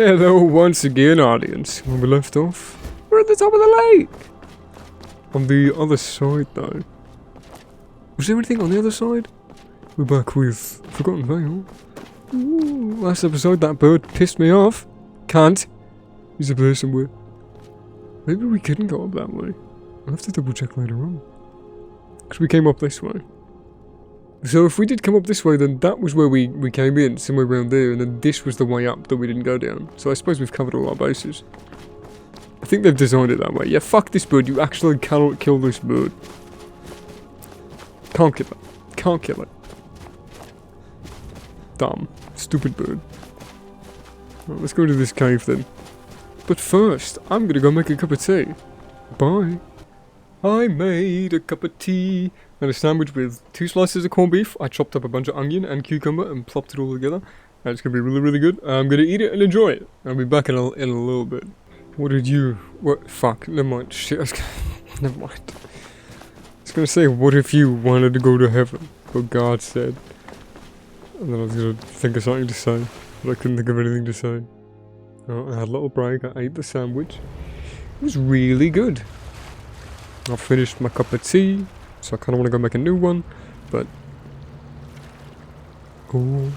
Hello once again, audience. When we left off, we're at the top of the lake. On the other side, though. Was there anything on the other side? We're back with Forgotten Vale. Ooh, last episode, that bird pissed me off. Can't. He's a there somewhere. Maybe we couldn't go up that way. I'll have to double check later on. Because we came up this way. So if we did come up this way, then that was where we came in, somewhere around there, and then this was the way up that we didn't go down. So I suppose we've covered all our bases. I think they've designed it that way. Yeah, fuck this bird. You actually cannot kill this bird. Can't kill it. Can't kill it. Dumb. Stupid bird. Right, let's go to this cave then. But first, I'm gonna go make a cup of tea. Bye. I made a cup of tea and a sandwich with 2 slices of corned beef. I chopped up a bunch of onion and cucumber and plopped it all together. And it's gonna be really, really good. I'm gonna eat it and enjoy it. I'll be back in a little bit. What did you... What? Fuck. Never mind. Shit. Never mind. I was gonna say, what if you wanted to go to heaven? What God said. And then I was gonna think of something to say. But I couldn't think of anything to say. Oh, I had a little break. I ate the sandwich. It was really good. I finished my cup of tea, so I kind of want to go make a new one, but... Oh.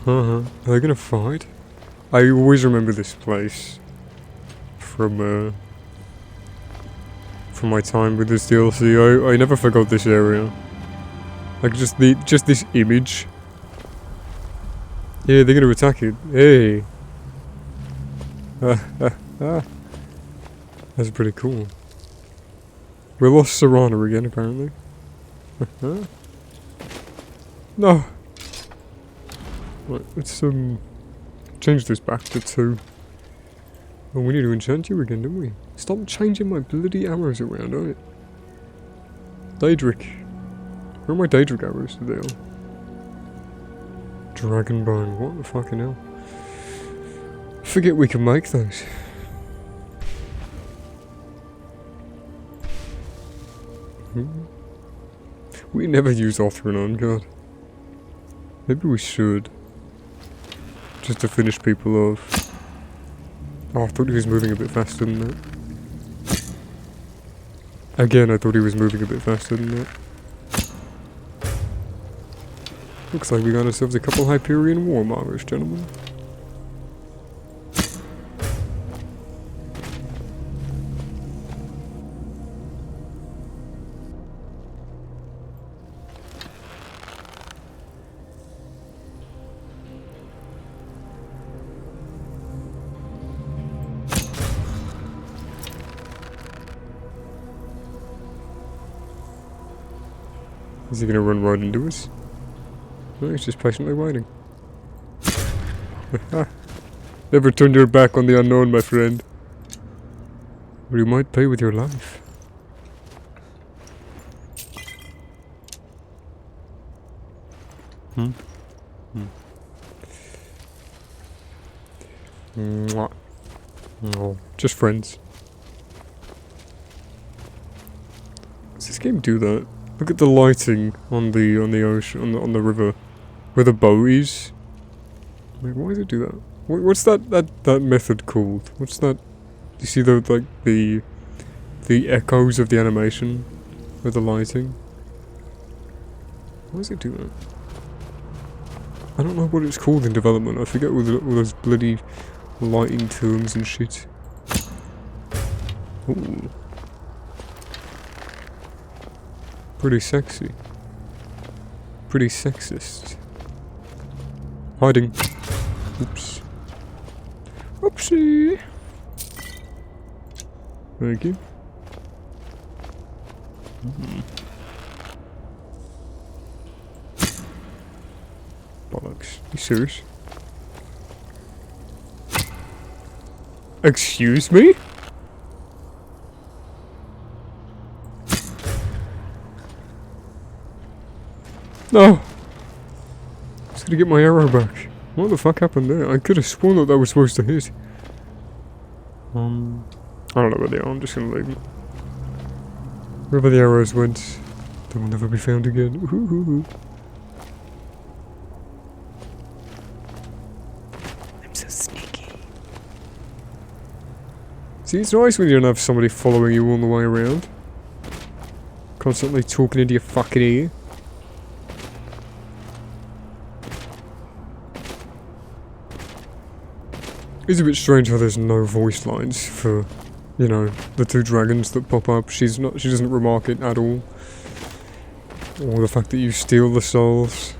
Are they gonna fight? I always remember this place from my time with this DLC. I never forgot this area. Like just this image. Yeah, they're gonna attack it. Hey. That's pretty cool. We lost Serrana again, apparently. No! Right, let's change this back to 2. Oh, we need to enchant you again, don't we? Stop changing my bloody arrows around, don't it? Daedric. Where are my Daedric arrows today? Dragonbone, what the fucking hell? Forget we can make those. We never use Othrin on God. Maybe we should. Just to finish people off. Oh, I thought he was moving a bit faster than that. Again, I thought he was moving a bit faster than that. Looks like we got ourselves a couple Hyperion Warmongers, gentlemen. Is he gonna run right into us? No, he's just patiently waiting. Never turn your back on the unknown, my friend. Or you might pay with your life. Mwah. No, just friends. Does this game do that? Look at the lighting on the ocean, on the river, where the boat is. Like, why does it do that? What's that method called? What's that? Do you see the echoes of the animation with the lighting? Why does it do that? I don't know what it's called in development. I forget all those bloody lighting terms and shit. Ooh. Pretty sexy. Pretty sexist. Hiding. Oops. Oopsie. Thank you. Bollocks. You serious? Excuse me? No! I was gonna get my arrow back. What the fuck happened there? I could have sworn that was supposed to hit. I don't know where they are, I'm just gonna leave them. Wherever the arrows went, they will never be found again. Ooh. so sneaky. See, it's nice when you don't have somebody following you all the way around. Constantly talking into your fucking ear. It's a bit strange how there's no voice lines for, you know, the two dragons that pop up. She doesn't remark it at all. Or the fact that you steal the souls.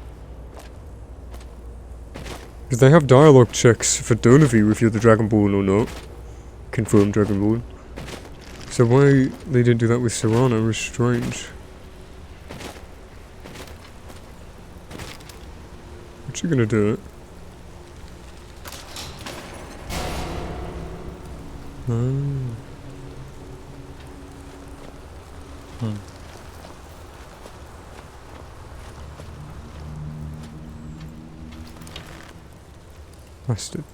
Because they have dialogue checks for Donovan if you're the Dragonborn or not. Confirmed Dragonborn. So why they didn't do that with Serrano is strange. What you gonna do it? Oh. Bastard.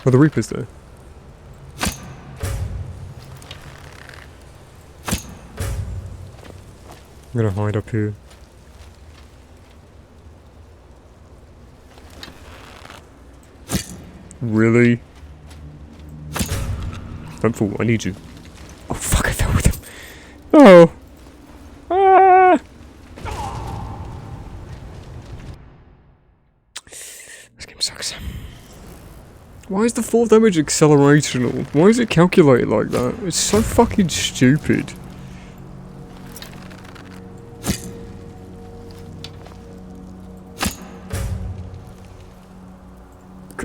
Oh, the Reaper's there. I'm gonna hide up here. Really? Don't fall, I need you. Oh fuck, I fell with him. Oh! Ah! This game sucks. Why is the fall damage accelerational? Why is it calculated like that? It's so fucking stupid.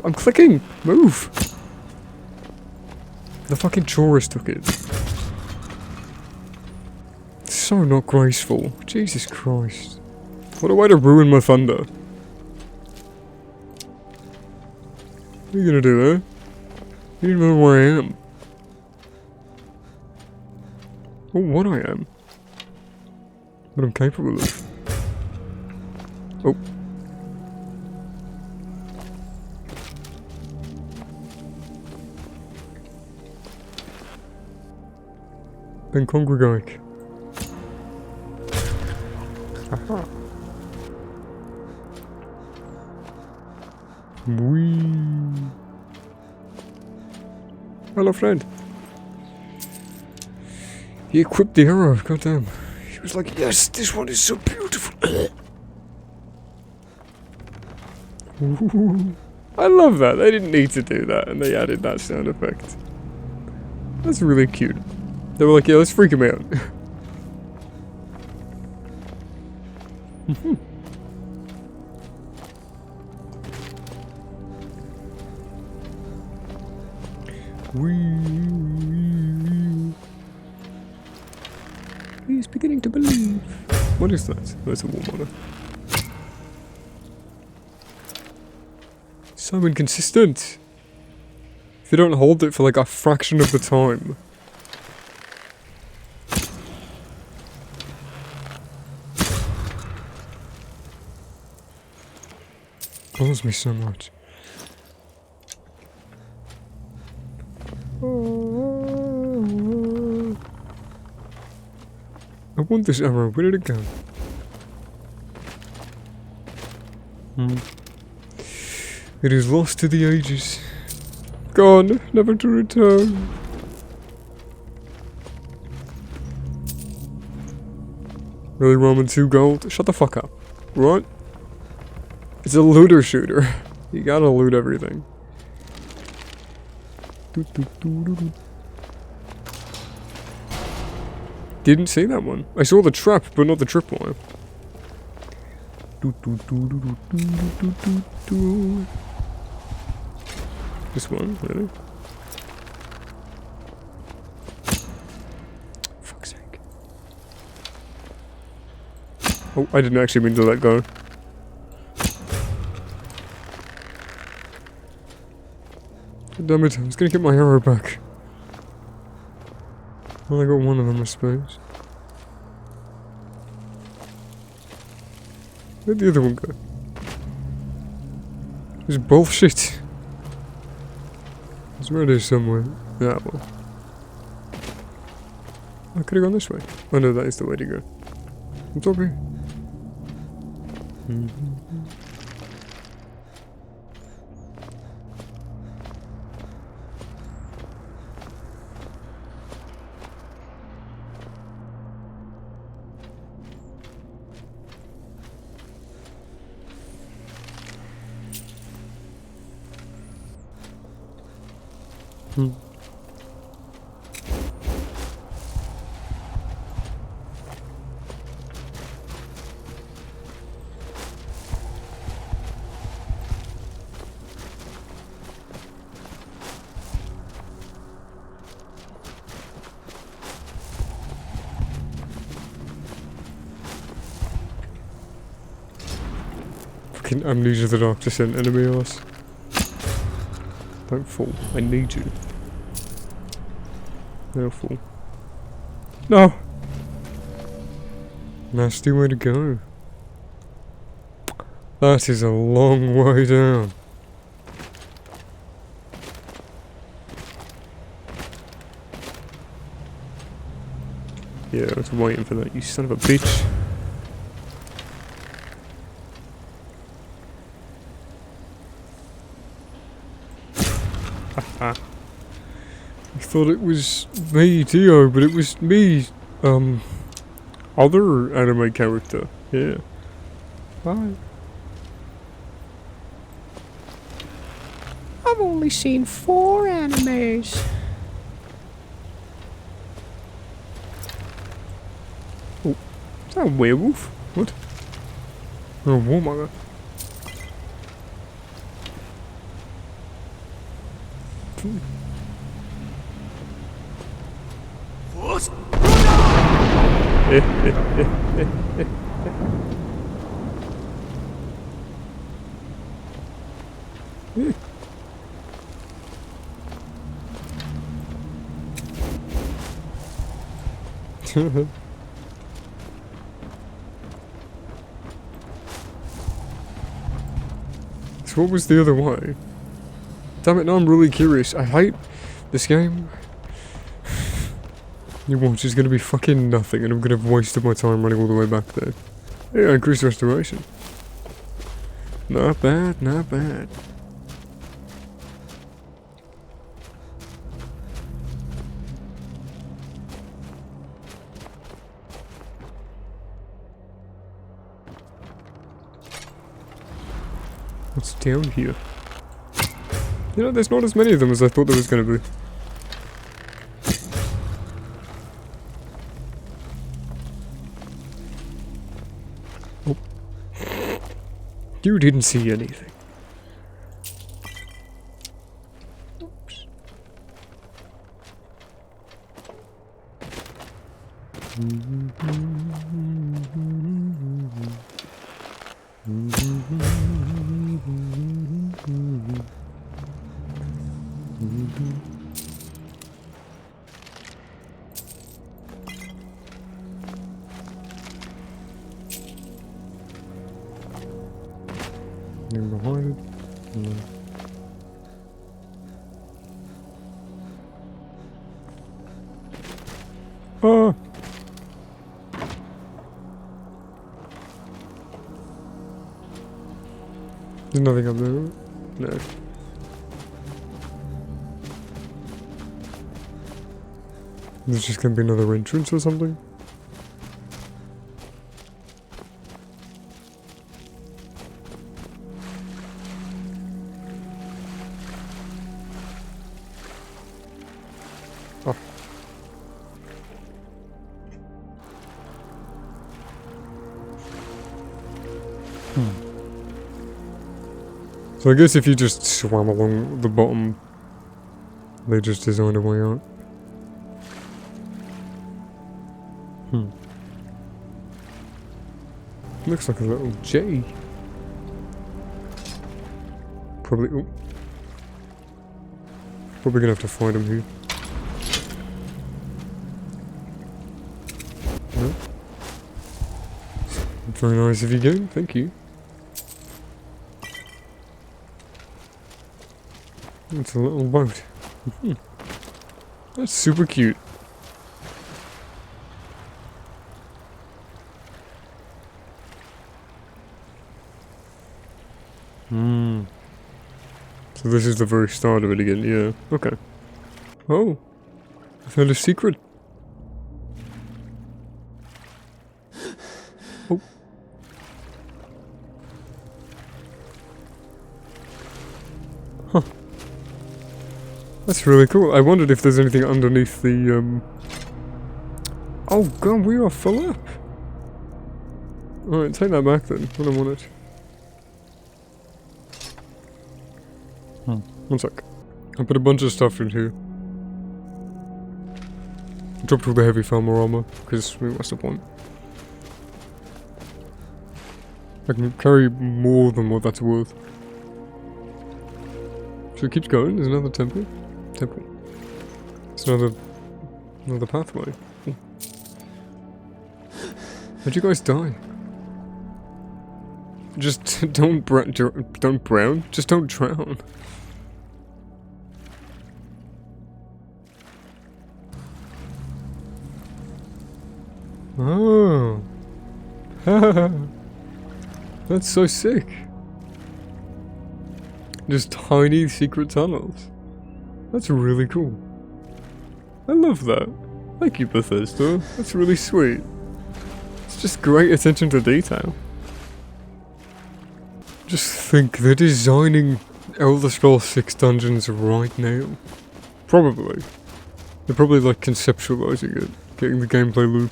I'm clicking! Move! The fucking Taurus took it. It's so not graceful. Jesus Christ. What a way to ruin my thunder. What are you gonna do there? You don't know where I am. Or what I am. What I'm capable of. Oh. Then congregate. Haha. Wee. Hello, friend. He equipped the arrow. Goddamn. He was like, "Yes, this one is so beautiful." Ooh. I love that. They didn't need to do that, and they added that sound effect. That's really cute. They were like, yeah, let's freak him out. He's beginning to believe. What is that? That's a warm water. So inconsistent. If you don't hold it for like a fraction of the time. Calls me so much. I want this arrow. Where did it go? It is lost to the ages. Gone, never to return. Really, Ramen, 2 gold? Shut the fuck up. What? It's a looter shooter. You gotta loot everything. Didn't see that one. I saw the trap, but not the tripwire. This one, really? Fuck's sake. Oh, I didn't actually mean to let go. Damn it, I was gonna get my arrow back. Well, I got one of them, I suppose. Where'd the other one go? It's bullshit. It's around here somewhere. Yeah, well. I could have gone this way. Oh no, that is the way to go. What's up here? Hmm. Fucking Amnesia the Dark Descent enemy ass. Don't fall. I need you. No fall. No! Nasty way to go. That is a long way down. Yeah, I was waiting for that, you son of a bitch. Haha. I thought it was me, Dio, but it was me, other anime character. Yeah. Bye. I've only seen 4 animes. Oh, is that a werewolf? What? Oh, warmonger. So what was the other way? Damn it, now I'm really curious. I hate this game. You watch is gonna be fucking nothing and I'm gonna have wasted my time running all the way back there. Yeah, increased restoration. Not bad, not bad. What's down here? You know, there's not as many of them as I thought there was gonna be. Oh. You didn't see anything. Oops. You're behind it. No. Ah! There's nothing up there. No. There's just gonna be another entrance or something? Oh. So I guess if you just swam along the bottom, they just designed a way out. Looks like a little J. Probably. Oh. Probably gonna have to find him here. No. Very nice of you, game. Thank you. It's a little boat. That's super cute. So this is the very start of it again, yeah. Okay. Oh. I found a secret. Oh. Huh. That's really cool. I wondered if there's anything underneath the, Oh god, we are full up! Alright, take that back then. I don't want it. One sec. I put a bunch of stuff in here. Dropped all the heavy farmer armor, because what's the point? I can carry more than what that's worth. So it keeps going. There's another temple. It's another pathway. Ooh. How'd you guys die? Just don't drown. Just don't drown. Oh. That's so sick. Just tiny secret tunnels. That's really cool. I love that. Thank you, Bethesda. That's really sweet. It's just great attention to detail. Just think, they're designing Elder Scrolls 6 dungeons right now. Probably. They're probably like conceptualizing it. Getting the gameplay loop.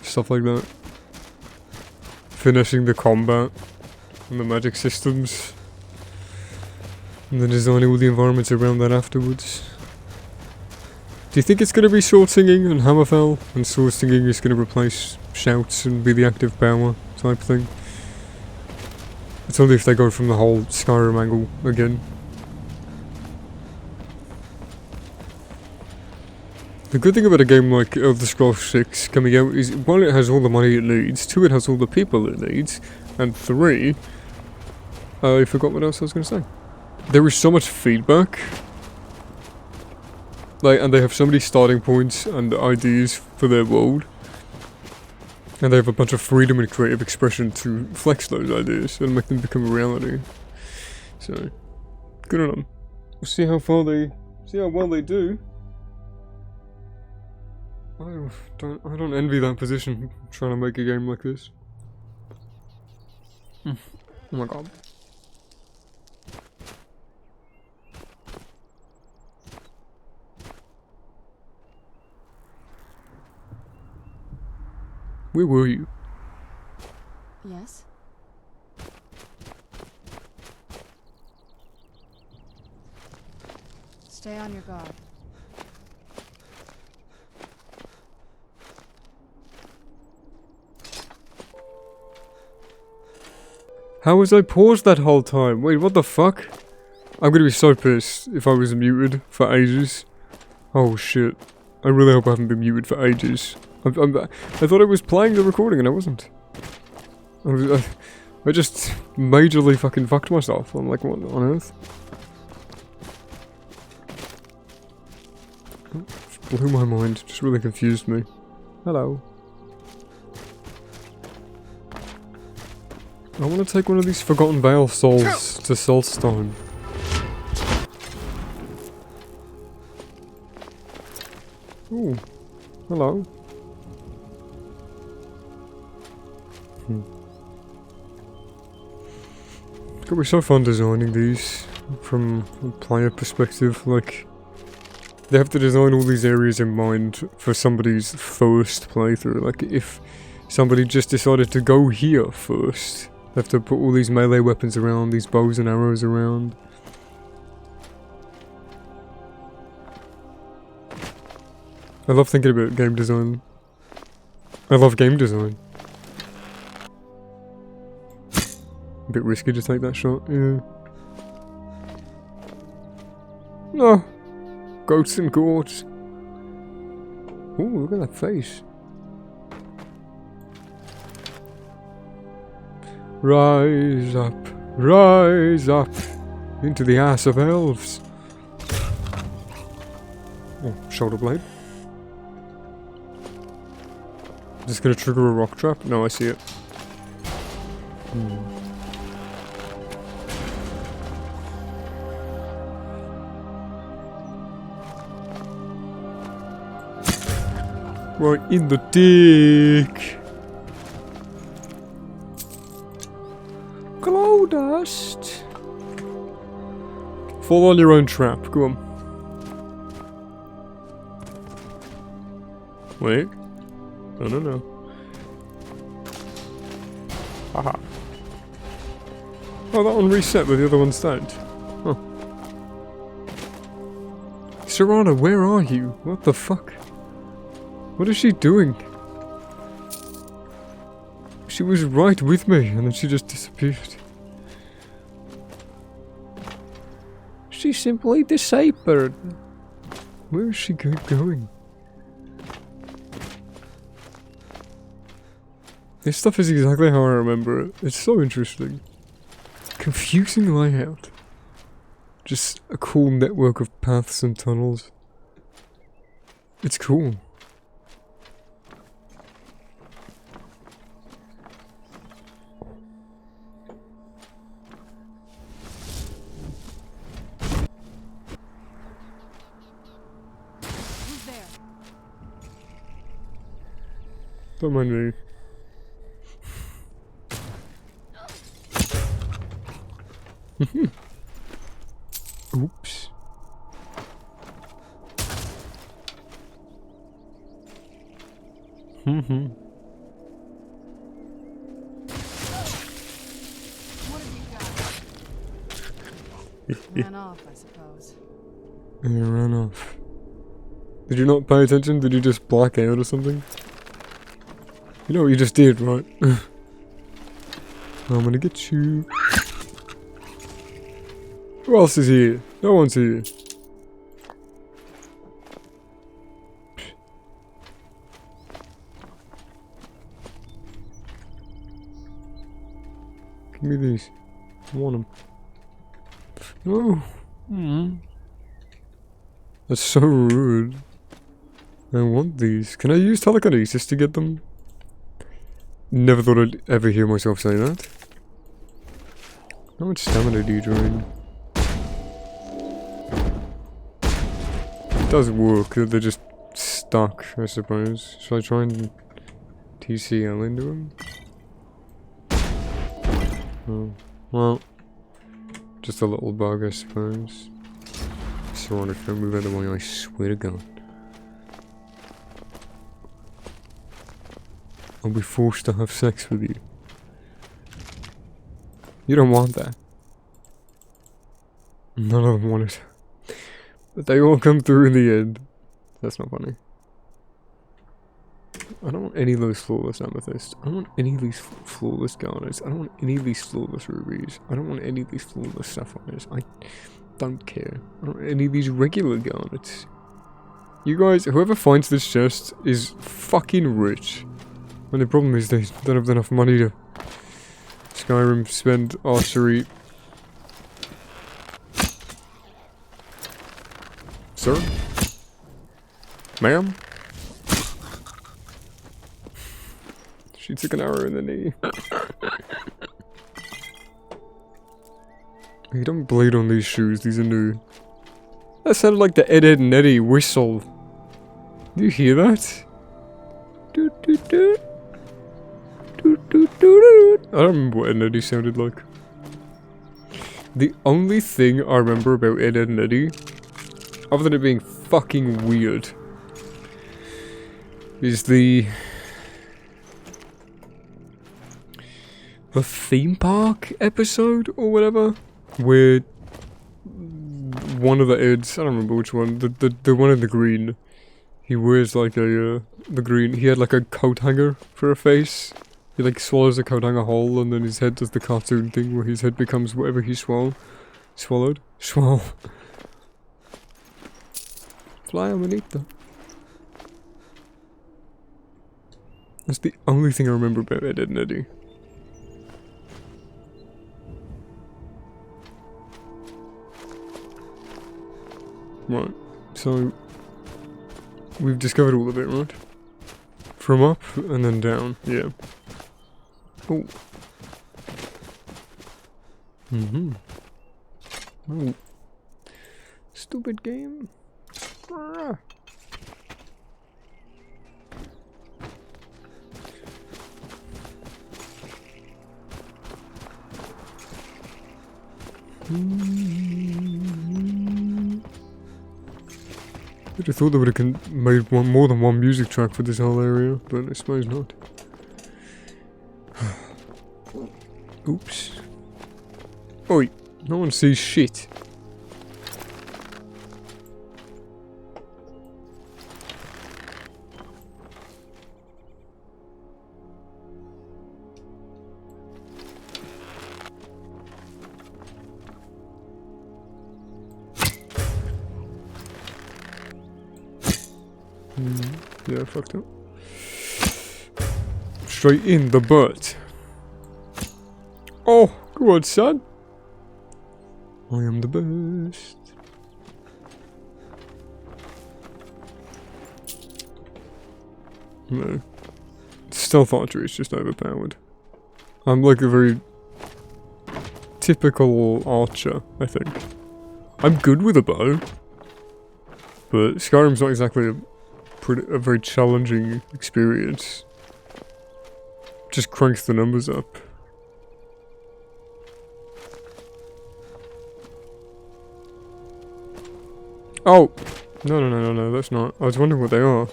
Stuff like that. Finishing the combat. And the magic systems. And then designing all the environments around that afterwards. Do you think it's going to be sword singing and Hammerfell? And sword singing is going to replace shouts and be the active power type thing? It's only if they go from the whole Skyrim angle again. The good thing about a game like Elder Scrolls 6 coming out is, 1, it has all the money it needs, 2, it has all the people it needs, and 3, I forgot what else I was going to say. There is so much feedback, like, and they have so many starting points and ideas for their world, and they have a bunch of freedom and creative expression to flex those ideas and make them become a reality. So, good on them. We'll see how well they do. I don't envy that position, trying to make a game like this. Oh my god. Where were you? Yes? Stay on your guard. How was I paused that whole time? Wait, what the fuck? I'm gonna be so pissed if I was muted for ages. Oh shit. I really hope I haven't been muted for ages. I thought I was playing the recording and I wasn't. I just majorly fucking fucked myself. I'm like, what on earth? Just blew my mind. Just really confused me. Hello. I want to take one of these Forgotten Vale souls to Soulstone. Ooh. Hello. It's gonna be so fun designing these from a player perspective. Like, they have to design all these areas in mind for somebody's first playthrough. Like, if somebody just decided to go here first, they have to put all these melee weapons around, these bows and arrows around. I love thinking about game design. I love game design. A bit risky to take that shot, yeah. No! Goats and gourds. Ooh, look at that face. Rise up into the ass of elves. Oh, shoulder blade. Is this gonna trigger a rock trap? No, I see it. Right in the dick. Glow dust. Fall on your own trap. Go on. Wait. No. Haha. Oh, that one reset, but the other one stayed. Huh. Serana, where are you? What the fuck? What is she doing? She was right with me, and then she just disappeared. She simply disappeared. Where is she going? This stuff is exactly how I remember it. It's so interesting. Confusing layout. Just a cool network of paths and tunnels. It's cool. Who's there? Don't mind me. Oops. What have you got? Ran off, I suppose. And it ran off. Did you not pay attention? Did you just black out or something? You know what you just did, right? I'm gonna get you. Who else is here? No one's here. Give me these. I want them. No. That's so rude. I want these. Can I use telekinesis to get them? Never thought I'd ever hear myself say that. How much stamina do you drain? It does work, they're just stuck, I suppose. Should I try and TCL into them? Oh, well, just a little bug, I suppose. So if I don't move out of the way, I swear to God. I'll be forced to have sex with you. You don't want that. None of them want it. But they all come through in the end. That's not funny. I don't want any of those flawless amethysts. I don't want any of these flawless garnets. I don't want any of these flawless rubies. I don't want any of these flawless sapphires. I don't care. I don't want any of these regular garnets. You guys, whoever finds this chest is fucking rich. And the problem is they don't have enough money to Skyrim spend Arch-Curate. Sir? Ma'am? She took an arrow in the knee. You don't bleed on these shoes, these are new. That sounded like the Ed, Edd n Eddy whistle. Do you hear that? Doot doot doot. Doot doot doot doot. I don't remember what Ed, Edd n Eddy sounded like. The only thing I remember about Ed, Edd n Eddy, other than it being fucking weird, is the theme park episode or whatever, where one of the Eds, I don't remember which one, the one in the green, he wears like a the green, he had like a coat hanger for a face. He like swallows a coat hanger whole, and then his head does the cartoon thing where his head becomes whatever he swallowed. Swallow. Fly bonito. That's the only thing I remember about Ed, Edd n Eddy. Right, so we've discovered all of it, right? From up and then down, yeah. Oh. Oh. Stupid game. Ah. I'd have thought they would have made more than one music track for this whole area, but I suppose not. Oops. Oi, no one sees shit. Yeah, fucked up. Straight in the butt. Oh, go on, son. I am the best. No. Stealth archery is just overpowered. I'm like a very typical archer, I think. I'm good with a bow. But Skyrim's not exactly a very challenging experience. Just cranks the numbers up. Oh! No, that's not. I was wondering what they are.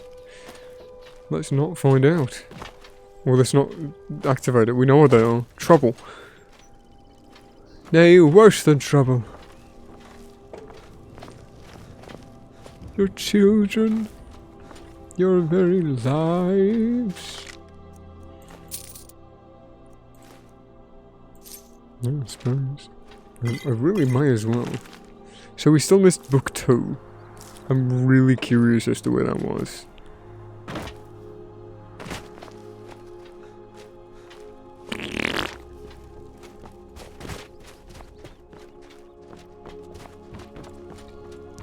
Let's not find out. Well, let's not activate it. We know what they are. Trouble. Nay, worse than trouble. Your children. Your very lives. Yeah, I suppose. I really might as well. So we still missed book 2. I'm really curious as to where that was.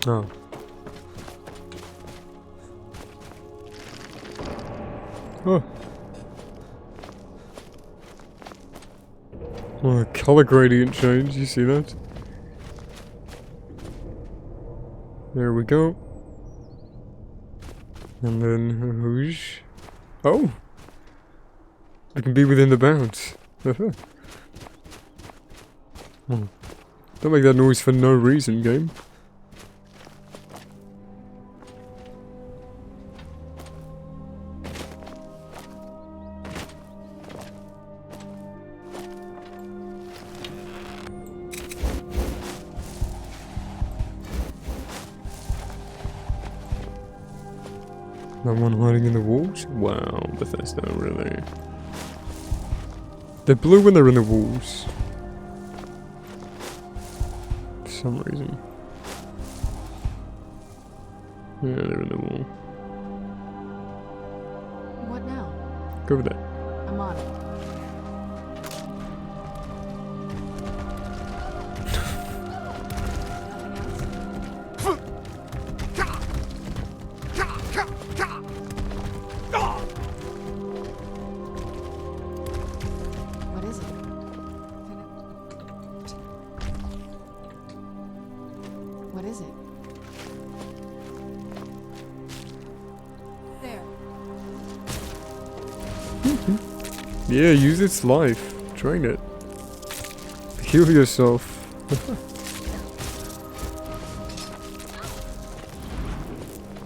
Oh. Oh. Oh, the color gradient change, you see that? There we go. And then, whoosh. Oh! We can be within the bounds. Oh. Don't make that noise for no reason, game. That one hiding in the walls? Wow, Bethesda, really. They're blue when they're in the walls. For some reason. Yeah, they're in the wall. What now? Go over there. I'm on it. What is it? There. Yeah, use its life. Train it. Heal yourself.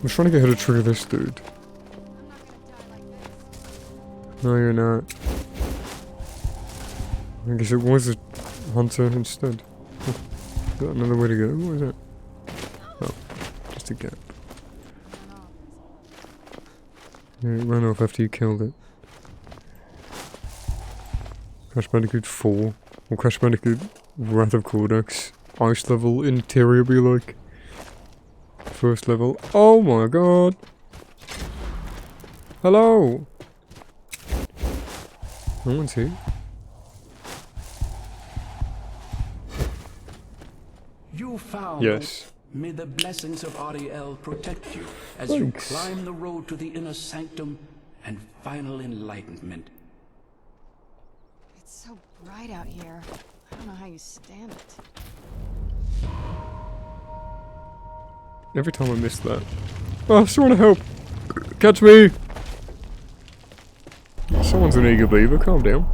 I'm trying to get her to trigger this dude. No, you're not. I guess it was a hunter instead. Got another way to go. What is that? Oh, just a gap. Yeah, it ran off after you killed it. Crash Bandicoot 4. Or Crash Bandicoot Wrath of Cortex. Ice level interior be like. First level. Oh my god! Hello! No one's here. You found Yes. it. May the blessings of Ariel protect you as Thanks. you climb the road to the inner sanctum and final enlightenment. It's so bright out here. I don't know how you stand it. Every time I miss that. Oh, someone help! Catch me! Someone's an eager beaver, calm down.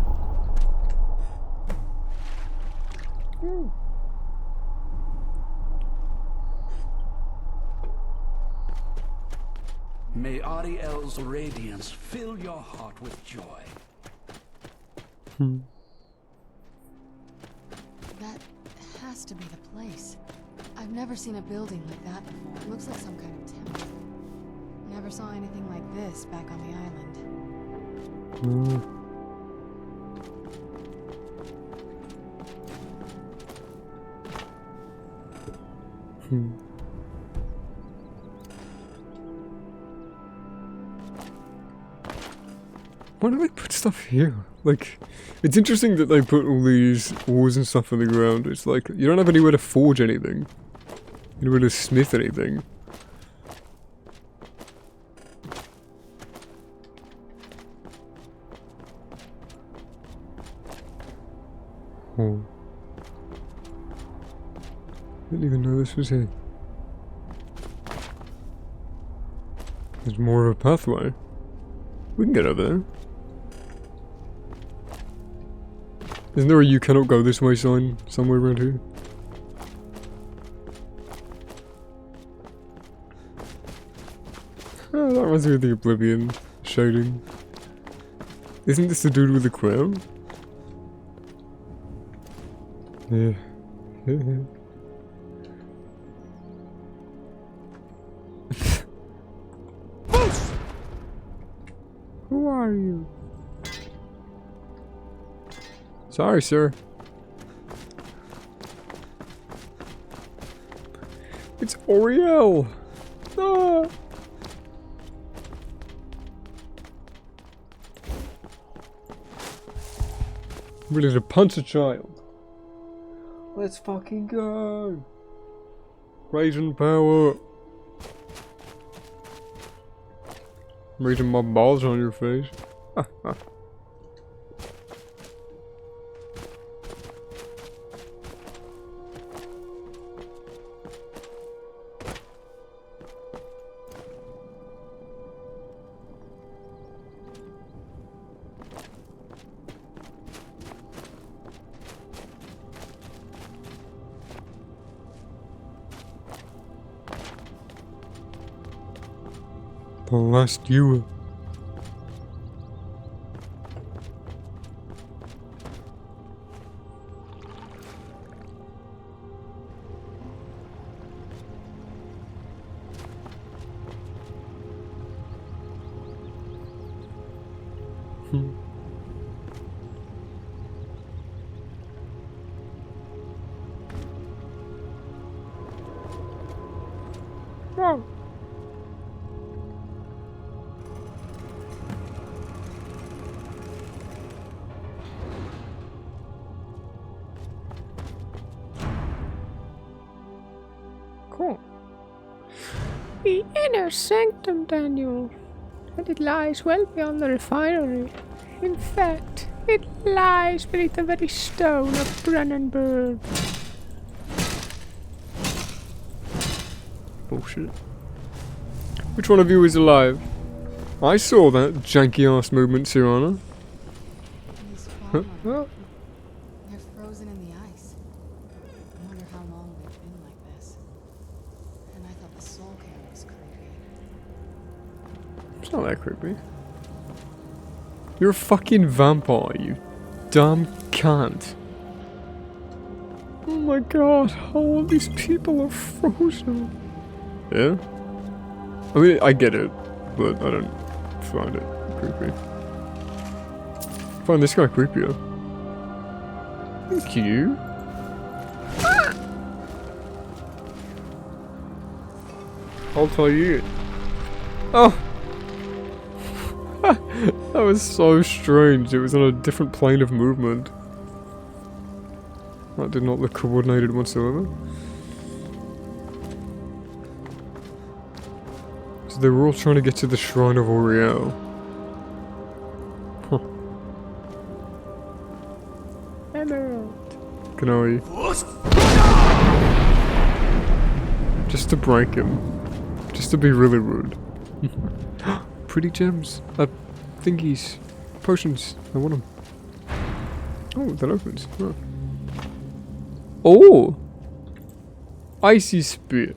May Ariel's radiance fill your heart with joy. That has to be the place. I've never seen a building like that before. It looks like some kind of temple. Never saw anything like this back on the island. Why do they put stuff here? Like, it's interesting that they put all these ores and stuff on the ground. It's like, you don't have anywhere to forge anything. Anywhere to smith anything. Oh. Didn't even know this was here. There's more of a pathway. We can get over there. Isn't there a "you cannot go this way" sign somewhere around here? Oh, that reminds me of the Oblivion shading. Isn't this the dude with the crown? Yeah. Who are you? Sorry, sir. It's Oriel. Ah. I'm ready to punch a child. Let's fucking go. Rage and power. I'm reading my balls on your face. The last you. Wow. Cool. The inner sanctum, Daniel. And it lies well beyond the refinery. In fact, it lies beneath the very stone of Brennenburg. Bullshit. Which one of you is alive? I saw that janky ass movement, Sirana. These Huh? farmers, they're frozen in the ice. I wonder how long they've been like this. And I thought the soul camp was creepy. It's not that creepy. You're a fucking vampire, you dumb cunt. Oh my god, all these people are frozen. Yeah? I mean, I get it, but I don't find it creepy. I find this guy creepier. Thank you. I'll tell you. Oh! That was so strange. It was on a different plane of movement. That did not look coordinated whatsoever. So they were all trying to get to the Shrine of Oriel. Huh. Emerald. Can I... Just to break him. Just to be really rude. Pretty gems. Thingies. Potions. I want them. Oh, that opens. Huh. Oh! Icy Spear.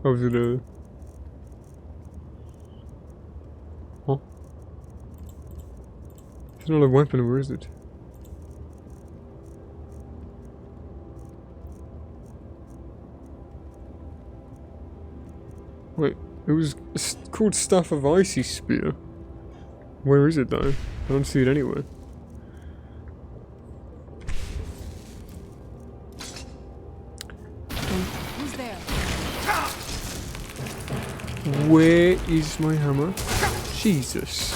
Oh, is it a... Huh? It's not a weapon, where is it? Wait, it was called Staff of Icy Spear. Where is it though? I don't see it anywhere. Who's there? Where is my hammer? Jesus.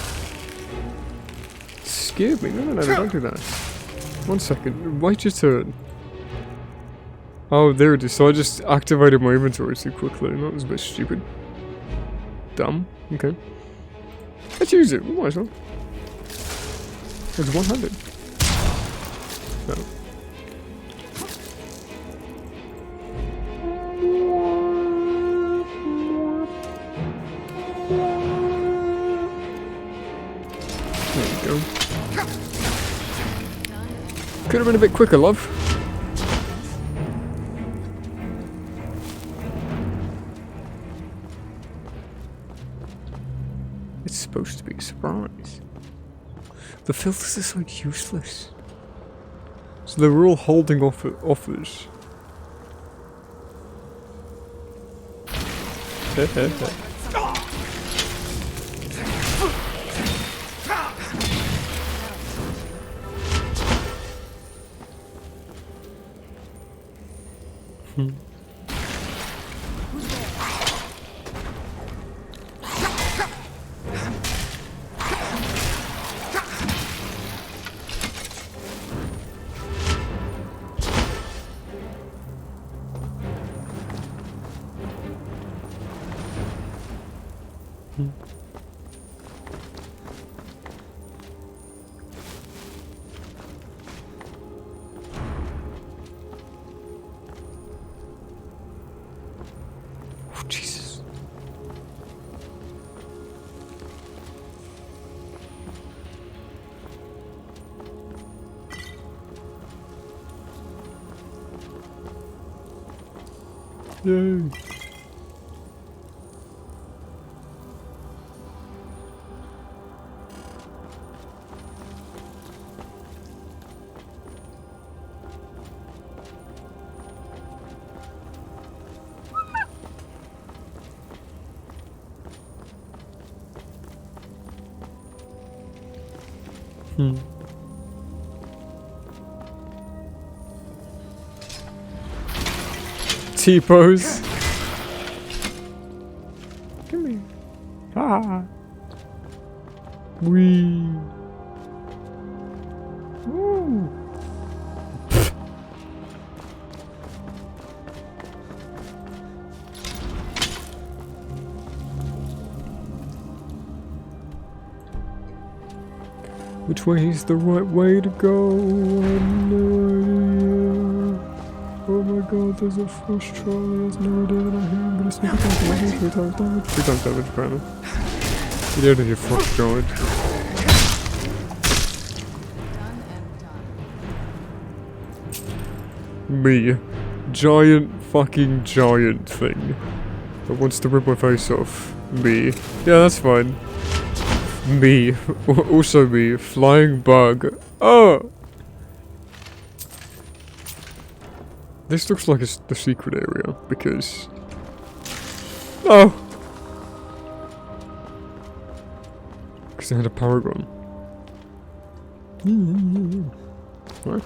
Scared me. No, don't do that. 1 second. Wait your turn. Oh, there it is. So I just activated my inventory too quickly. That was a bit stupid. Dumb. Okay. Let's use it. We might as well. It's one-handed. So. There we go. Could have been a bit quicker, love. It's supposed to be a surprise. The filters are so useless. So they were all holding off offers. Oh, Jesus. Yay. T-pose. Come here. Ah. Wee. Woo. Which way is the right way to go? I have no idea. Oh my god, there's a flush trolley. Has no idea that I'm here. I'm gonna sneak attack him. 3 times damage. 3 times damage, apparently. You don't have your flush droid. Me. Giant fucking giant thing. That wants to rip my face off. Me. Yeah, that's fine. Me. Also me. Flying bug. Oh! This looks like it's the secret area, because... Oh! Because they had a paragon. Right.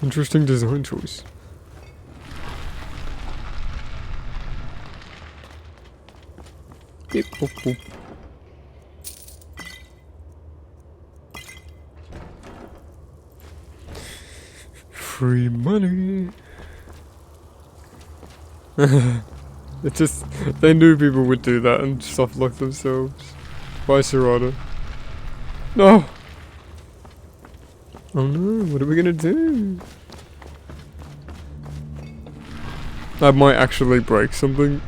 Interesting design choice. Beep, boop, boop. Free money. It just, they knew people would do that and stuff like themselves. Bye, Serrata. No! Oh no, what are we gonna do? That might actually break something.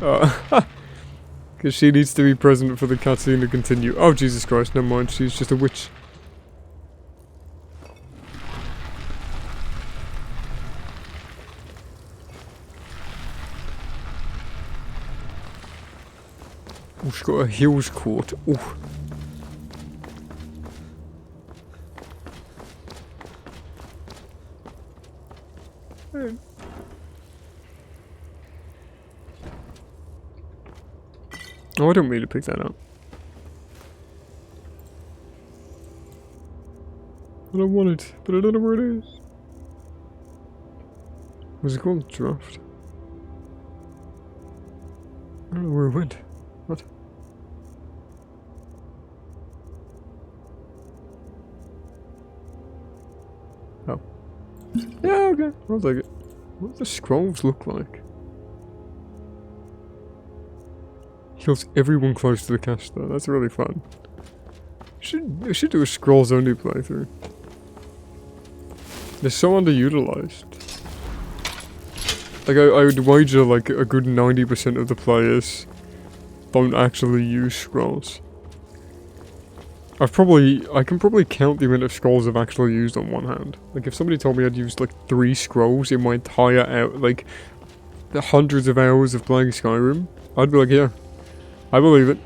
Because she needs to be present for the cutscene to continue. Oh, Jesus Christ, never mind. She's just a witch. Oh, she's got a heels court. Oh. Oh, I don't mean to pick that up. I don't want it, but I don't know where it is. What's it called? Draft. I don't know where it went. What? Oh. Yeah, okay. I'll take it. What do the scrolls look like? Kills everyone close to the caster. That's really fun. We should do a scrolls only playthrough. They're so underutilized. Like I would wager like a good 90% of the players don't actually use scrolls. I can probably count the amount of scrolls I've actually used on one hand. Like if somebody told me I'd used like 3 scrolls in my entire like the hundreds of hours of playing Skyrim, I'd be like, yeah, I believe it.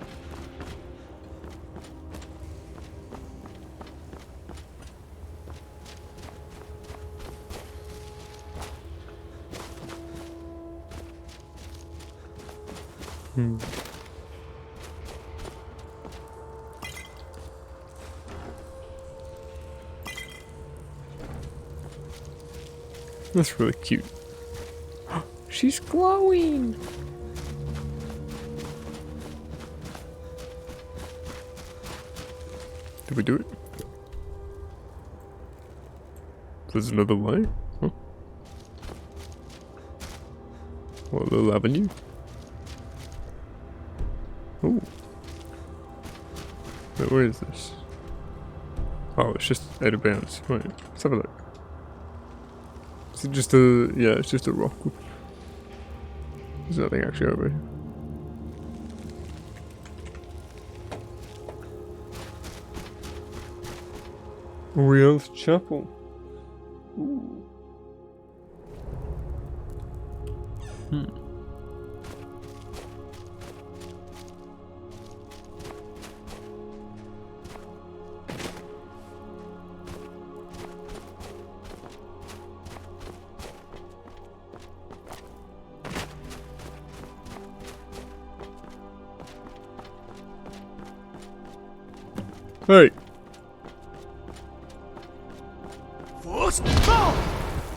That's really cute. She's glowing! Did we do it? There's another way? Huh? What, a little avenue? Ooh. Wait, where is this? Oh, it's just out of bounds. Wait, let's have a look. Is it just a... yeah, it's just a rock. There's nothing actually over here. Riel's Chapel. Ooh. Hey.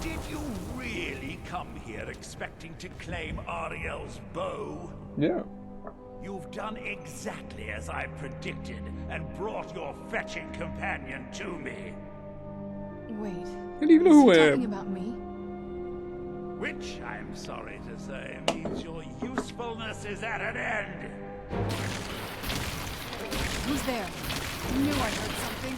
Did you really come here expecting to claim Ariel's bow? Yeah. You've done exactly as I predicted and brought your fetching companion to me. Wait. I don't even know who I talking am. about me? Which, I'm sorry to say, means your usefulness is at an end. Who's there? I knew I heard something.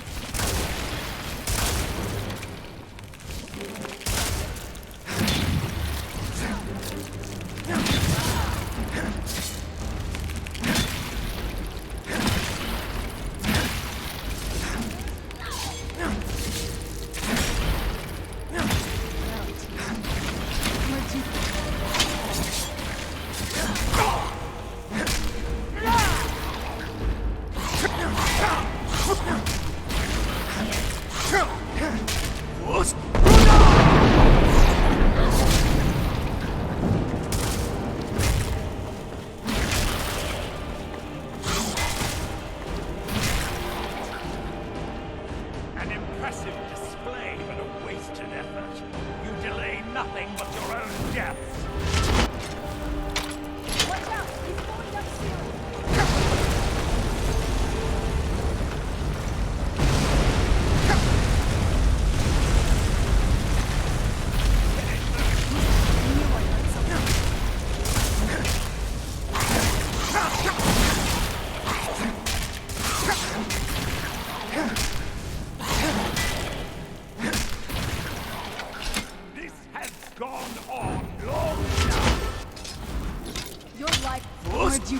alright? Where'd you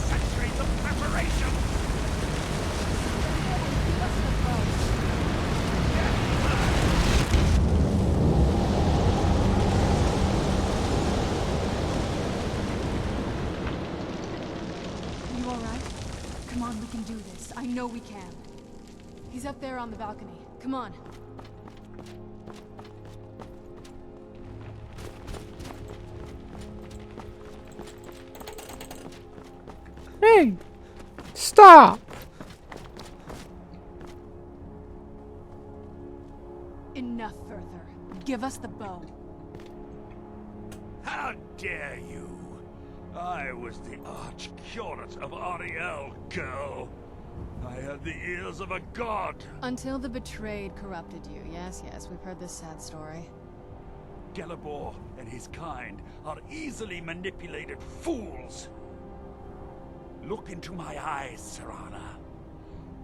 Centuries of preparation! You alright? Come on, we can do this. I know we can. He's up there on the balcony. Come on. Hey! Stop! Enough, Vyrthur. Give us the bow. How dare you! I was the Arch-Curate of Ariel, girl. I had the ears of a god. Until the betrayed corrupted you. Yes, we've heard this sad story. Gelibor and his kind are easily manipulated fools. Look into my eyes, Serana.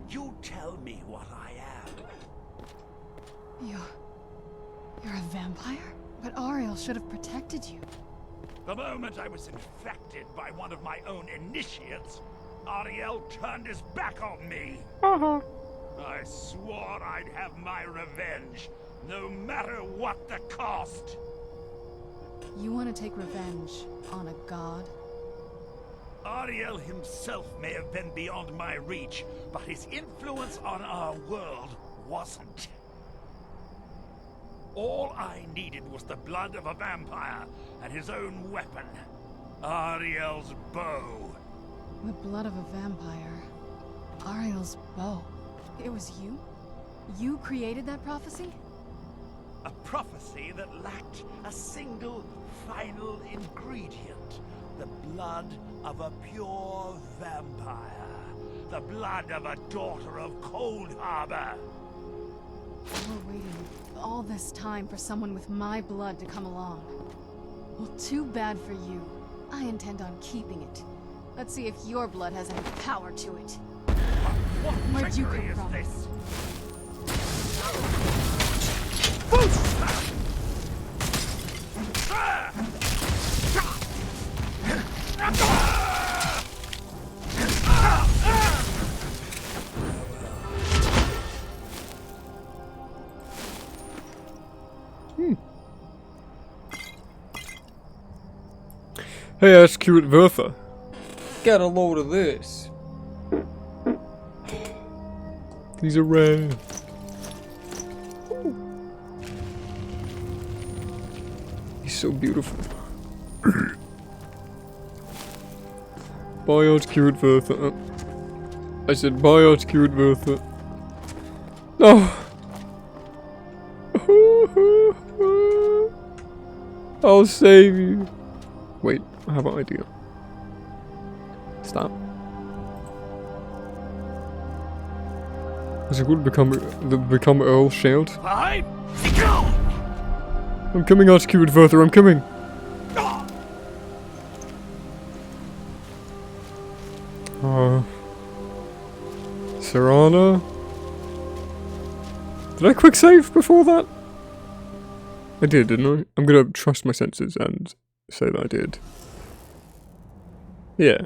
You tell me what I am. You're a vampire? But Ariel should have protected you. The moment I was infected by one of my own initiates, Ariel turned his back on me. Uh-huh. I swore I'd have my revenge, no matter what the cost. You want to take revenge on a god? Ariel himself may have been beyond my reach, but his influence on our world wasn't. All I needed was the blood of a vampire and his own weapon, Ariel's bow. The blood of a vampire. Ariel's bow. It was you? You created that prophecy? A prophecy that lacked a single final ingredient. The blood of a pure vampire. The blood of a daughter of Cold Harbor. We're waiting all this time for someone with my blood to come along. Well, too bad for you. I intend on keeping it. Let's see if your blood has any power to it. Where'd you come from? This? Hey, Arch-Curate Vyrthur. Get a load of this. These are rare. He's so beautiful. Bye, Arch-Curate Vyrthur. I said bye, Arch-Curate Vyrthur. No. I'll save you. Wait, I have an idea. Stop. Is it good to become Earl Shield? I'm coming, Arch-Curate Vyrthur, I'm coming! Serana? Did I quick save before that? I did, didn't I? I'm gonna trust my senses and say that I did. Yeah.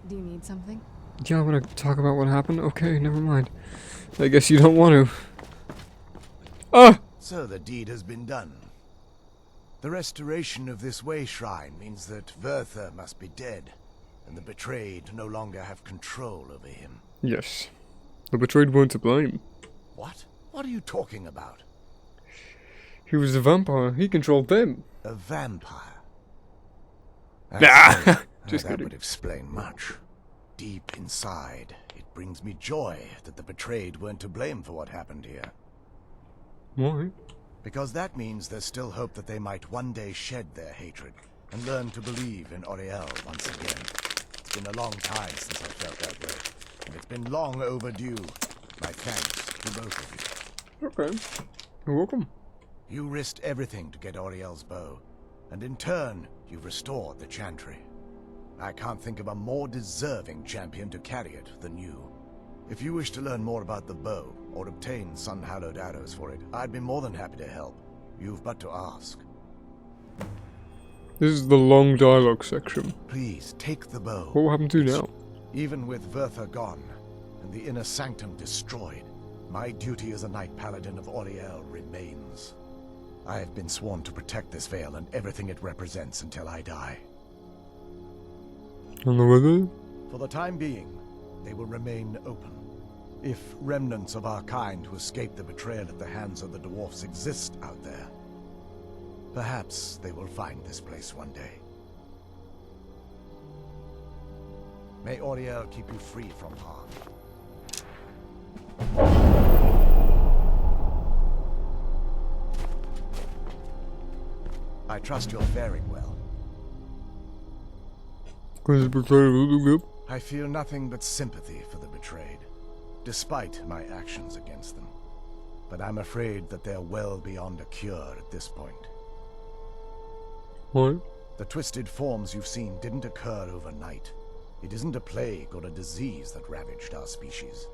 Do you need something? Yeah, I want to talk about what happened? Okay, never mind. I guess you don't want to. Ah! So the deed has been done. The restoration of this way shrine means that Vyrthur must be dead, and the betrayed no longer have control over him. Yes. The betrayed weren't to blame. What? What are you talking about? He was a vampire. He controlled them. A vampire? Nah! Just that kidding. would explain much. Deep inside, it brings me joy that the betrayed weren't to blame for what happened here. Why? Because that means there's still hope that they might one day shed their hatred. and learn to believe in Auriel once again. It's been a long time since I felt that way, and it's been long overdue. My thanks to both of you. Okay. You're welcome. You risked everything to get Auriel's bow, and in turn, you restored the Chantry. I can't think of a more deserving champion to carry it than you. If you wish to learn more about the bow, or obtain sun-hallowed arrows for it, I'd be more than happy to help. You've but to ask. This is the long dialogue section. Please, take the bow. What will happen to you now? Even with Vyrthur gone, and the inner sanctum destroyed, my duty as a Knight Paladin of Auriel remains. I have been sworn to protect this veil and everything it represents until I die. And the weather? For the time being, they will remain open. If remnants of our kind who escaped the betrayal at the hands of the dwarfs exist out there, perhaps they will find this place one day. May Auriel keep you free from harm. I trust you're faring well. I feel nothing but sympathy for the betrayed, despite my actions against them. But I'm afraid that they're well beyond a cure at this point. What? The twisted forms you've seen didn't occur overnight. It isn't a plague or a disease that ravaged our species.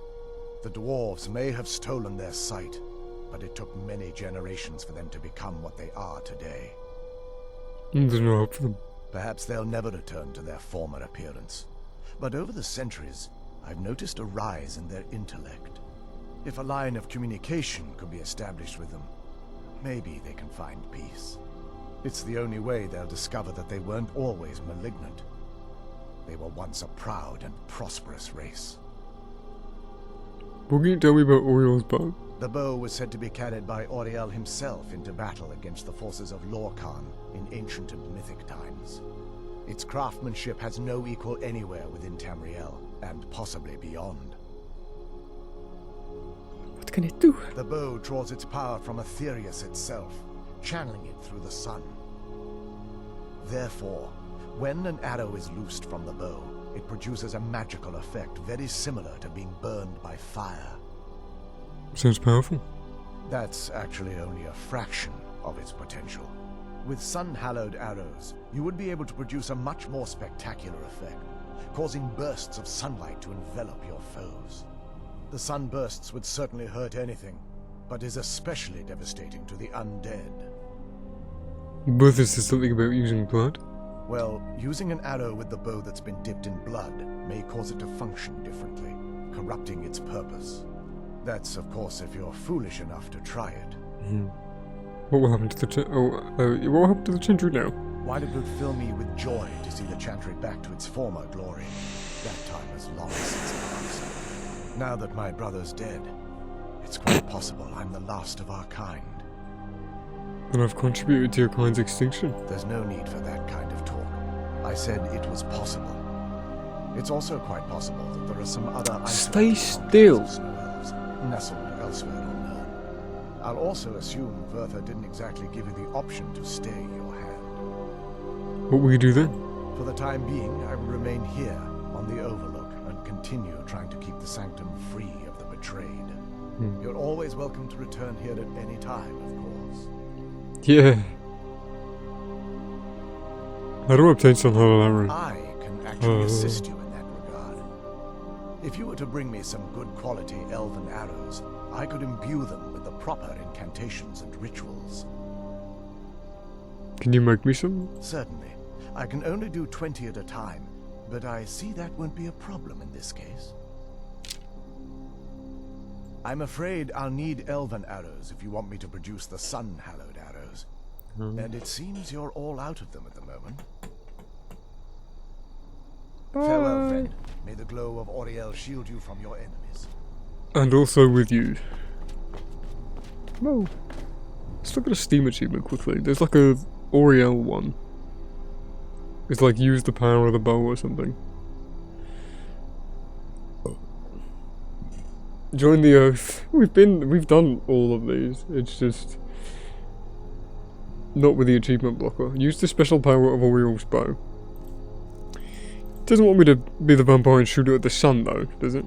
The dwarves may have stolen their sight, but it took many generations for them to become what they are today. There's no hope for them. Perhaps they'll never return to their former appearance. But over the centuries, I've noticed a rise in their intellect. If a line of communication could be established with them, maybe they can find peace. It's the only way they'll discover that they weren't always malignant. They were once a proud and prosperous race. What can you tell me about Auriel's bow? The bow was said to be carried by Auriel himself into battle against the forces of Lorcan in ancient and mythic times. Its craftsmanship has no equal anywhere within Tamriel, and possibly beyond. What can it do? The bow draws its power from Aetherius itself, channeling it through the sun. Therefore, when an arrow is loosed from the bow, it produces a magical effect very similar to being burned by fire. Sounds powerful. That's actually only a fraction of its potential. With sun-hallowed arrows, you would be able to produce a much more spectacular effect, causing bursts of sunlight to envelop your foes. The sunbursts would certainly hurt anything, but is especially devastating to the undead. Vyrthur says something about using blood. Well, using an arrow with the bow that's been dipped in blood may cause it to function differently, corrupting its purpose. That's, of course, if you're foolish enough to try it. What will happen to the what will happen to the Chantry now? While it would fill me with joy to see the Chantry back to its former glory, that time has long since passed. Now that my brother's dead, it's quite possible I'm the last of our kind. And I've contributed to your kind's extinction. There's no need for that kind of talk. I said it was possible. It's also quite possible that there are some other Stay isolated still. communities of snow elves nestled elsewhere unknown. I'll also assume Vyrthur didn't exactly give you the option to stay your hand. What will you do then? For the time being, I will remain here on the Overlook and continue trying to keep the Sanctum free of the betrayed. You're always welcome to return here at any time, of course. Yeah. How do I obtain some hollow arrow? I can actually assist you in that regard. If you were to bring me some good quality elven arrows, I could imbue them with the proper incantations and rituals. Can you make me some? Certainly. I can only do 20 at a time, but I see that won't be a problem in this case. I'm afraid I'll need elven arrows if you want me to produce the sun-hallowed arrows. And it seems you're all out of them at the moment. Farewell, friend. May the glow of Auriel shield you from your enemies. And also with you. No. Let's look at a Steam achievement quickly. There's like a Auriel one. It's like use the power of the bow or something. Join the Oath. We've done all of these. It's just not with the achievement blocker. Use the special power of Oriel's bow. Doesn't want me to be the vampire and shoot it at the sun though, does it?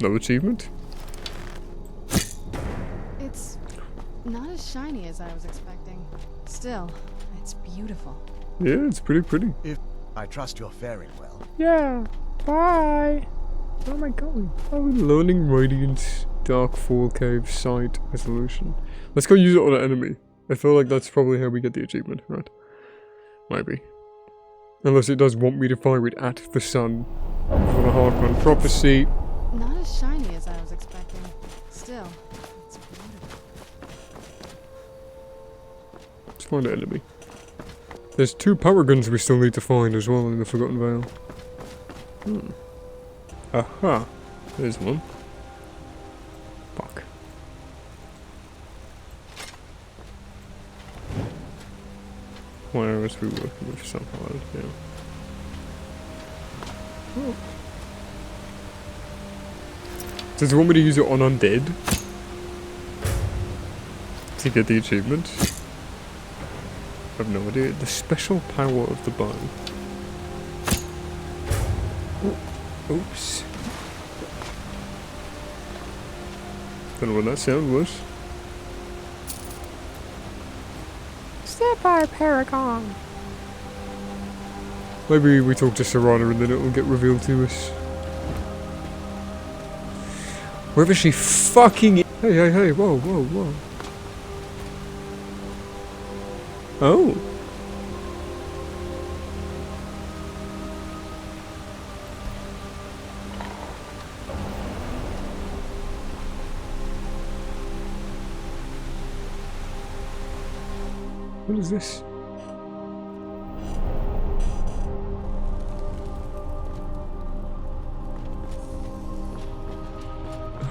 No achievement? It's not as shiny as I was expecting. Still, it's beautiful. Yeah, it's pretty. If I trust you're faring well. Yeah. Bye. Where am I going? Oh, learning Radiance, Dark Fall Cave, Sight, Resolution. Let's go use it on an enemy. I feel like that's probably how we get the achievement, right? Maybe. Unless it does want me to fire it at the sun. For the Hardman Prophecy. Not as shiny as I was expecting. Still, it's beautiful. Let's find an enemy. There's 2 power guns we still need to find as well in the Forgotten Vale. Aha! There's one. Fuck. Where else we working with somehow? Yeah. Oh. Does it want me to use it on undead? To get the achievement? I have no idea. The special power of the bow. Oh. Oops. Don't know what that sound was. Sapphire Paragon. Maybe we talk to Serana and then it will get revealed to us. Wherever she fucking Hey, whoa. Oh. What is this?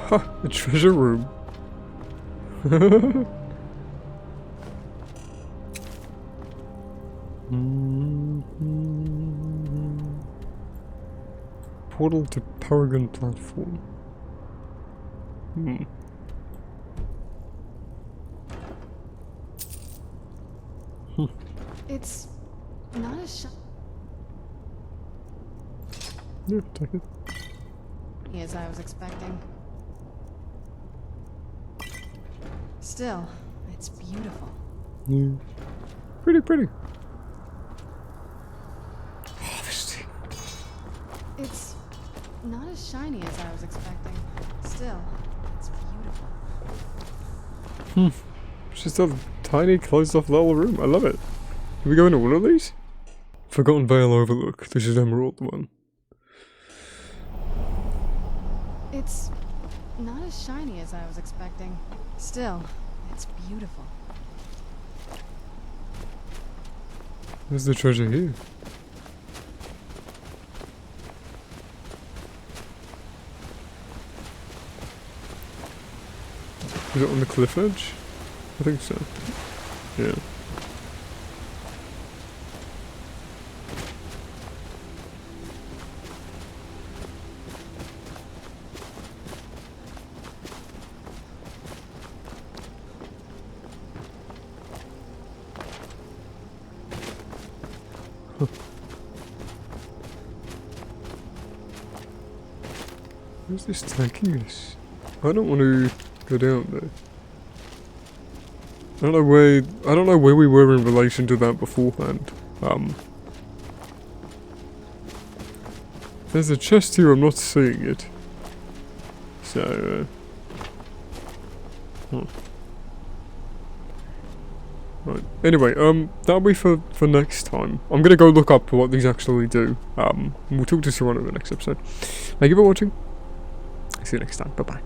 Ha! A treasure room. Portal to Paragon platform. It's not as shiny Yeah, take it. as I was expecting. Still, it's beautiful. Yeah. Pretty. Harvesting. It's not as shiny as I was expecting. Still, it's beautiful. It's just a tiny closed off little room. I love it. Can we go into one of these? Forgotten Vale Overlook. This is Emerald one. It's not as shiny as I was expecting. Still, it's beautiful. Where's the treasure here? Is it on the cliff edge? I think so. Yeah. Where's this taking us? I don't want to go down there. I don't know where we were in relation to that beforehand. There's a chest here, I'm not seeing it. So, Right. Anyway, that'll be for next time. I'm gonna go look up what these actually do. We'll talk to Serana in the next episode. Thank you for watching. See you next time. Bye bye.